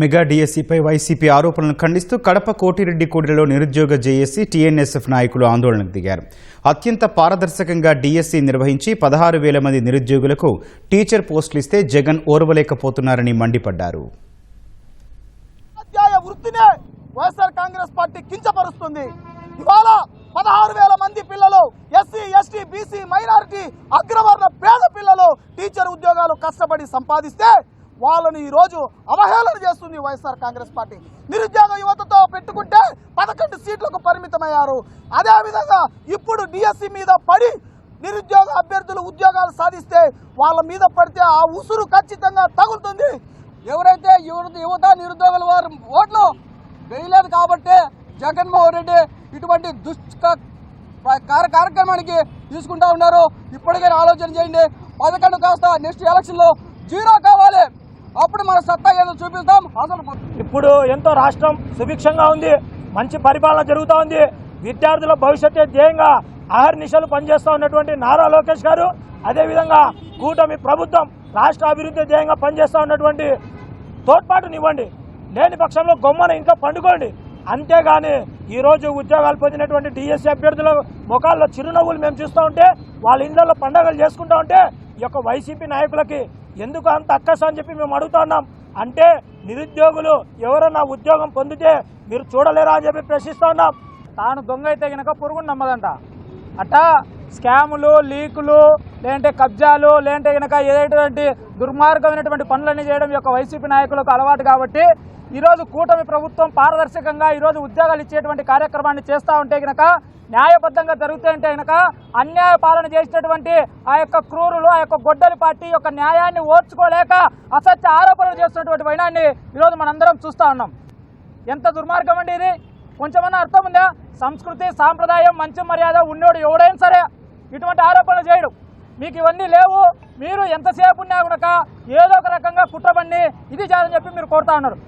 Mega డిఎస్సిపై YCP ఆరోపణలను ఖండిస్తూ కడప కోటిరెడ్డి కూడలిలో నిరుద్యోగ జేఏసీ టీఎన్ఎస్ఎఫ్ నాయకులు ఆందోళనకు దిగారు. అత్యంత పారదర్శకంగా డిఎస్సి నిర్వహించి 16,000 మంది నిరుద్యోగులకు టీచర్ పోస్టులు ఇస్తే జగన్ ఓర్వలేకపోతున్నారని మండిపడ్డారు. వృత్తినే వైఎస్ఆర్ కాంగ్రెస్ పార్టీ కించపరుస్తుంది. ఇవాళ 16,000 మంది పిల్లలు ఎస్సీ, ఎస్టీ, బీసీ, మైనారిటీ, అగ్రవర్ణ పేద పిల్లలు టీచర్ ఉద్యోగాలు కష్టపడి సంపాదిస్తే వాళ్ళని ఈ రోజు అవహేళన చేస్తుంది వైఎస్ఆర్ కాంగ్రెస్ పార్టీ. నిరుద్యోగ యువతతో పెట్టుకుంటే 11 సీట్లకు పరిమితమయ్యారు. అదేవిధంగా ఇప్పుడు డిఎస్సి మీద పడి నిరుద్యోగ అభ్యర్థులు ఉద్యోగాలు సాధిస్తే వాళ్ళ మీద పడితే ఆ ఉసురు ఖచ్చితంగా తగులుతుంది. ఎవరైతే యువత నిరుద్యోగుల వారు ఓట్లు వేయలేదు కాబట్టి జగన్మోహన్ రెడ్డి ఇటువంటి కార్యక్రమానికి తీసుకుంటా ఉన్నారు. ఇప్పటికైనా ఆలోచన చేయండి. 11 కాస్త నెక్స్ట్ ఎలక్షన్లో 0 కావాలి. అప్పుడు మన సత్తా ఏదో చూపిస్తాం. ఇప్పుడు ఎంతో రాష్ట్రం సుభిక్షంగా ఉంది, మంచి పరిపాలన జరుగుతూ ఉంది. విద్యార్థుల భవిష్యత్తు ధ్యేయంగా అహర్నిశలు పనిచేస్తూ ఉన్నటువంటి నారా లోకేష్ గారు, అదేవిధంగా కూటమి ప్రభుత్వం రాష్ట్ర అభివృద్ధి ధ్యేయంగా పనిచేస్తూ ఉన్నటువంటి తోడ్పాటునివ్వండి. లేని పక్షంలో గొమ్మన ఇంట్లో పండుకోండి. అంతేగాని ఈరోజు ఉద్యోగాలు పొందినటువంటి డిఎస్సి అభ్యర్థుల ముఖాల్లో చిరునవ్వులు మేము చూస్తూ ఉంటే, వాళ్ళ ఇళ్లలో పండుగలు చేసుకుంటూ ఉంటే ఈ యొక్క వైసీపీ నాయకులకి ఎందుకు అంత అక్కస అని చెప్పి మేము అడుగుతా ఉన్నాం. అంటే నిరుద్యోగులు ఎవరన్నా ఉద్యోగం పొందితే మీరు చూడలేరా అని చెప్పి ప్రశ్నిస్తూ ఉన్నాం. తాను దొంగ అయితే కనుక పురుగుని నమ్మదంట. అట్టా స్కాములు, లీకులు, లేదంటే కబ్జాలు, లేదంటే కనుక ఏదైనటువంటి దుర్మార్గమైనటువంటి పనులన్నీ చేయడం యొక్క వైసీపీ నాయకులకు అలవాటు. కాబట్టి ఈరోజు కూటమి ప్రభుత్వం పారదర్శకంగా ఈరోజు ఉద్యోగాలు ఇచ్చేటువంటి కార్యక్రమాన్ని చేస్తూ ఉంటే కనుక, న్యాయబద్ధంగా జరుగుతాయంటే కనుక, అన్యాయ పాలన చేసినటువంటి ఆ యొక్క క్రూరులు, ఆ యొక్క గొడ్డలి పార్టీ యొక్క న్యాయాన్ని ఓర్చుకోలేక అసత్య ఆరోపణలు చేస్తున్నటువంటి వైనాన్ని ఈరోజు మనందరం చూస్తూ ఉన్నాం. ఎంత దుర్మార్గం అండి ఇది! కొంచెమన్నా అర్థం ఉందా? సంస్కృతి, సాంప్రదాయం, మంచి మర్యాద ఉన్నోడు ఎవడైనా సరే ఇటువంటి ఆరోపణలు చేయడు. మీకు ఇవన్నీ లేవు. మీరు ఎంతసేపు ఉన్నా కనుక ఏదో ఒక రకంగా కుట్రబన్ని ఇది చేయాలని చెప్పి మీరు కోరుతా ఉన్నారు.